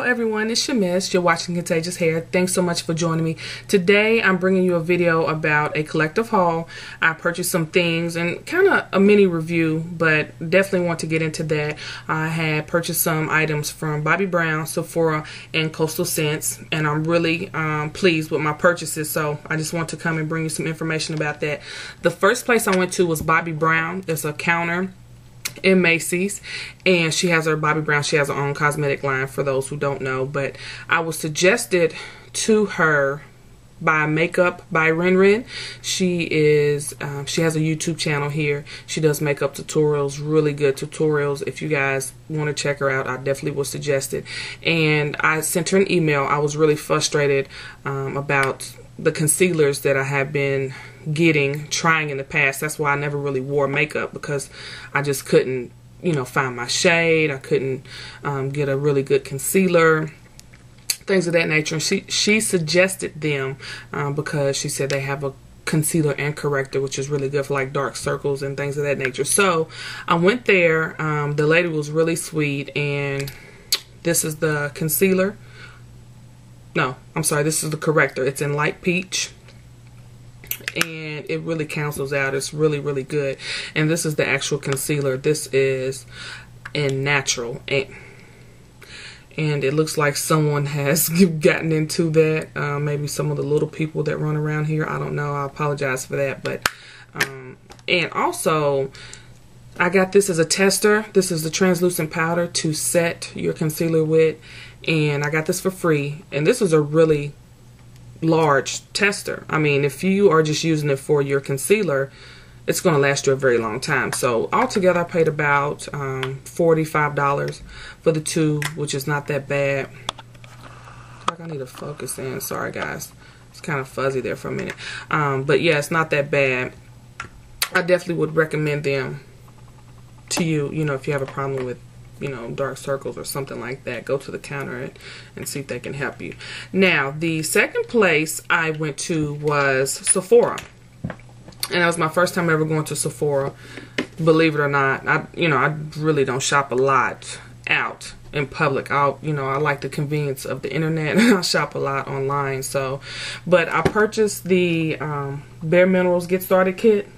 Hello everyone, it's your Miss. You're watching Contagious Hair. Thanks so much for joining me. Today I'm bringing you a video about a collective haul. I purchased some things and kind of a mini review, but definitely want to get into that. I had purchased some items from Bobbi Brown, Sephora, and Coastal Scents, and I'm really pleased with my purchases, so I just want to come and bring you some information about that. The first place I went to was Bobbi Brown. It's a counter in Macy's, and she has her Bobbi Brown. She has her own cosmetic line for those who don't know, but I was suggested to her by Makeup by Ren. She has a YouTube channel here. She does makeup tutorials, really good tutorials. If you guys want to check her out, I definitely would suggest it. And I sent her an email. I was really frustrated about the concealers that I have been trying in the past. That's why I never really wore makeup, because I just couldn't, find my shade. I couldn't get a really good concealer, things of that nature. And she suggested them because she said they have a concealer and corrector, which is really good for like dark circles and things of that nature. So I went there. The lady was really sweet, and this is the concealer. No, I'm sorry, this is the corrector. It's in light peach, and it really cancels out. It's really, really good. And this is the actual concealer. This is in natural, and it looks like someone has gotten into that. Maybe some of the little people that run around here. I don't know. I apologize for that. But and also, I got this as a tester. This is the translucent powder to set your concealer with, and I got this for free. And this is a really large tester. I mean, if you are just using it for your concealer, it's going to last you a very long time. So altogether I paid about $45 for the two, which is not that bad. I need to focus in. Sorry guys, it's kind of fuzzy there for a minute. But yeah, it's not that bad. I definitely would recommend them to you. If you have a problem with dark circles or something like that, go to the counter and see if they can help you. Now, the second place I went to was Sephora, and that was my first time ever going to Sephora. Believe it or not, I really don't shop a lot out in public. I like the convenience of the internet. I shop a lot online. So, but I purchased the Bare Minerals Get Started Kit.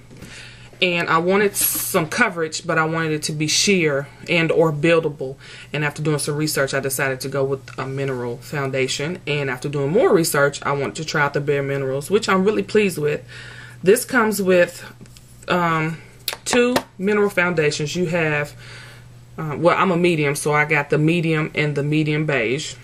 And I wanted some coverage, but I wanted it to be sheer and or buildable. And after doing some research, I decided to go with a mineral foundation. And after doing more research, I wanted to try out the Bare Minerals, which I'm really pleased with. This comes with 2 mineral foundations. You have, well, I'm a medium, so I got the medium and the medium beige.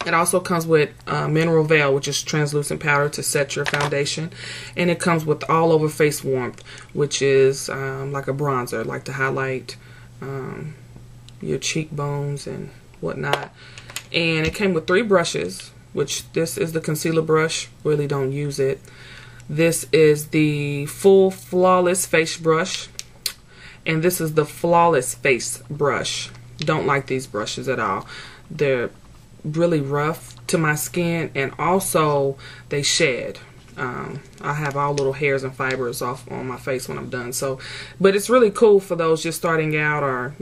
It also comes with Mineral Veil, which is translucent powder to set your foundation. And it comes with All Over Face Warmth, which is like a bronzer, like to highlight your cheekbones and whatnot. And it came with 3 brushes, which this is the concealer brush. Really don't use it. This is the Full Flawless Face Brush. And this is the Flawless Face Brush. Don't like these brushes at all. They're really rough to my skin, and also they shed. I have all little hairs and fibers off on my face when I'm done. So, but it's really cool for those just starting out, or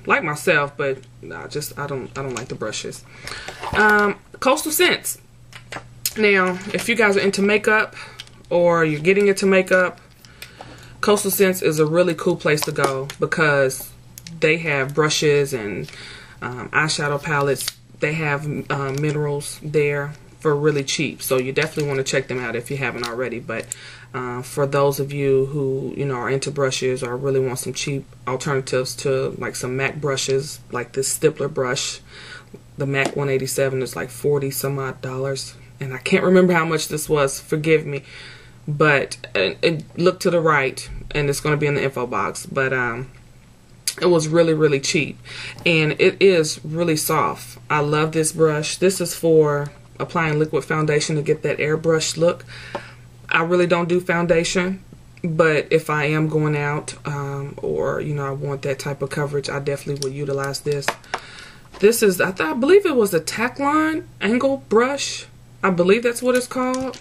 like myself. But I don't like the brushes. Coastal Scents. Now, if you guys are into makeup or you're getting into makeup, Coastal Scents is a really cool place to go, because they have brushes and eyeshadow palettes. They have minerals there for really cheap, so you definitely want to check them out if you haven't already. But for those of you who are into brushes or really want some cheap alternatives to like some MAC brushes, like this Stippler brush, the MAC 187 is like 40 some odd dollars, and I can't remember how much this was, forgive me, but look to the right and it's going to be in the info box. But it was really, really cheap, and it is really soft. I love this brush. This is for applying liquid foundation to get that airbrush look. I really don't do foundation, but if I am going out or I want that type of coverage, I definitely would utilize this. This is, I believe it was a Taklon angle brush. I believe that's what it's called.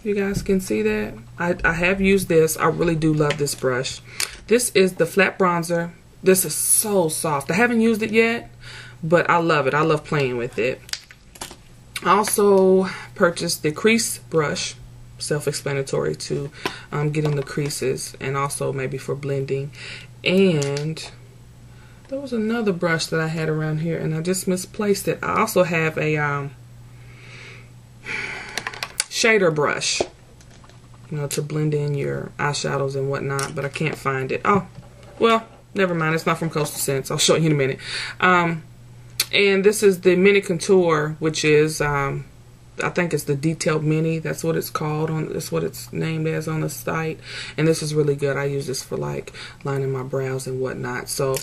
You guys can see that. I have used this. I really do love this brush. This is the flat bronzer. This is so soft. I haven't used it yet, but I love it. I love playing with it. I also purchased the crease brush, self-explanatory, to get in the creases and also maybe for blending. And there was another brush that I had around here and I just misplaced it. I also have a shader brush, you know, to blend in your eyeshadows and whatnot, but I can't find it. Oh, well, never mind. It's not from Coastal Scents. I'll show you in a minute. And this is the Mini Contour, which is, I think it's the Detailed Mini. That's what it's called. That's what it's named as on the site. And this is really good. I use this for like lining my brows and whatnot. So,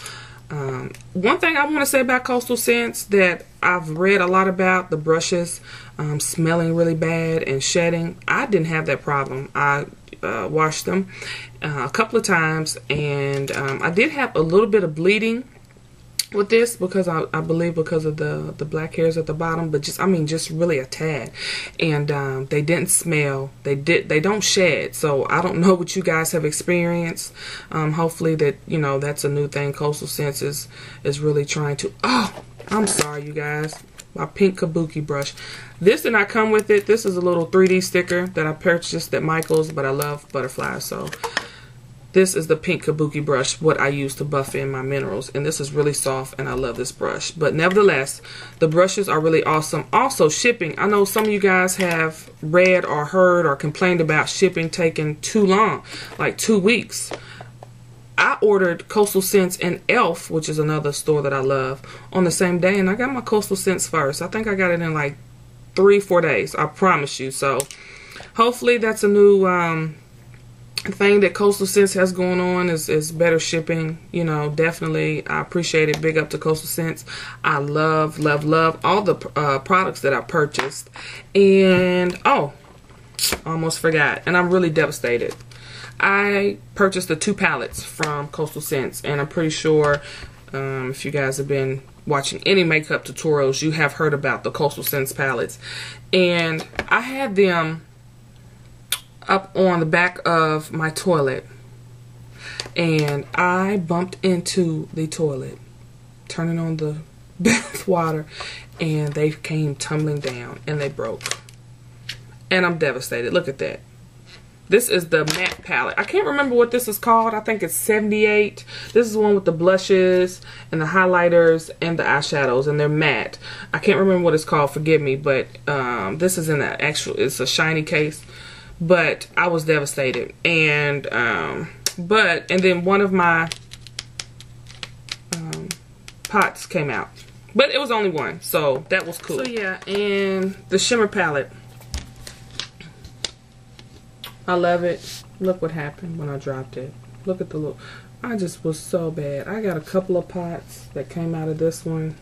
one thing I want to say about Coastal Scents that I've read a lot about, the brushes smelling really bad and shedding. I didn't have that problem. I washed them a couple of times, and I did have a little bit of bleeding with this because I believe because of the black hairs at the bottom, but just, I mean, just really a tad. And they didn't smell. They don't shed. So I don't know what you guys have experienced. Hopefully that, you know, that's a new thing Coastal Scents is really trying to. Oh, I'm sorry, you guys. My pink kabuki brush. This did not come with it. This is a little 3D sticker that I purchased at Michael's, but I love butterflies, so this is the pink kabuki brush, what I use to buff in my minerals. And this is really soft, and I love this brush. But nevertheless, the brushes are really awesome. Also, shipping. I know some of you guys have read or heard or complained about shipping taking too long, like 2 weeks. I ordered Coastal Scents and Elf, which is another store that I love, on the same day. And I got my Coastal Scents first. I think I got it in like 3-4 days. I promise you. So, hopefully that's a new thing that Coastal Scents has going on is better shipping. You know, definitely I appreciate it. Big up to Coastal Scents. I love all the products that I purchased. And oh, almost forgot, and I'm really devastated. I purchased the 2 palettes from Coastal Scents, and I'm pretty sure if you guys have been watching any makeup tutorials, you have heard about the Coastal Scents palettes. And I had them up on the back of my toilet, and I bumped into the toilet turning on the bath water, and they came tumbling down and they broke, and I'm devastated. Look at that. This is the matte palette. I can't remember what this is called. I think it's 78. This is the one with the blushes and the highlighters and the eyeshadows, and they're matte. I can't remember what it's called, forgive me, but this is in the actual, it's a shiny case. But I was devastated, and then one of my pots came out, but it was only one, so that was cool. So yeah, and the shimmer palette, I love it. Look what happened when I dropped it. Look at the little, I just was so bad. I got a couple of pots that came out of this one,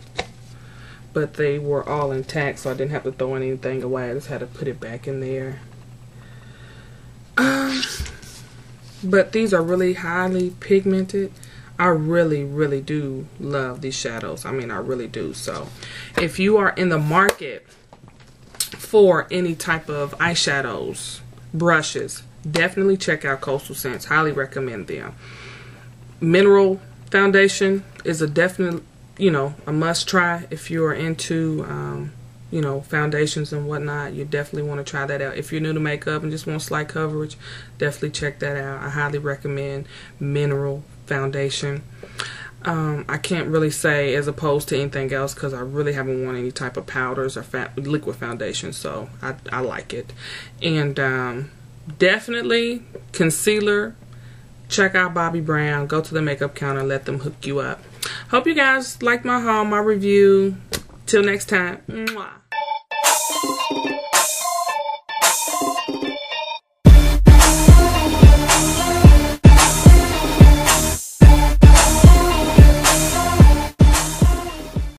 but they were all intact, so I didn't have to throw anything away. I just had to put it back in there. But these are really highly pigmented. I really do love these shadows. I mean, I really do. So if you are in the market for any type of eyeshadows, brushes, definitely check out Coastal Scents. Highly recommend them. Mineral foundation is a definite, you know, a must try if you're into you know, foundations and whatnot. You definitely want to try that out. If you're new to makeup and just want slight coverage, definitely check that out. I highly recommend Mineral Foundation. I can't really say as opposed to anything else because I really haven't worn any type of powders or liquid foundation, so I like it. And definitely concealer. Check out Bobbi Brown. Go to the makeup counter. Let them hook you up. Hope you guys like my haul, my review. Till next time. Mwah.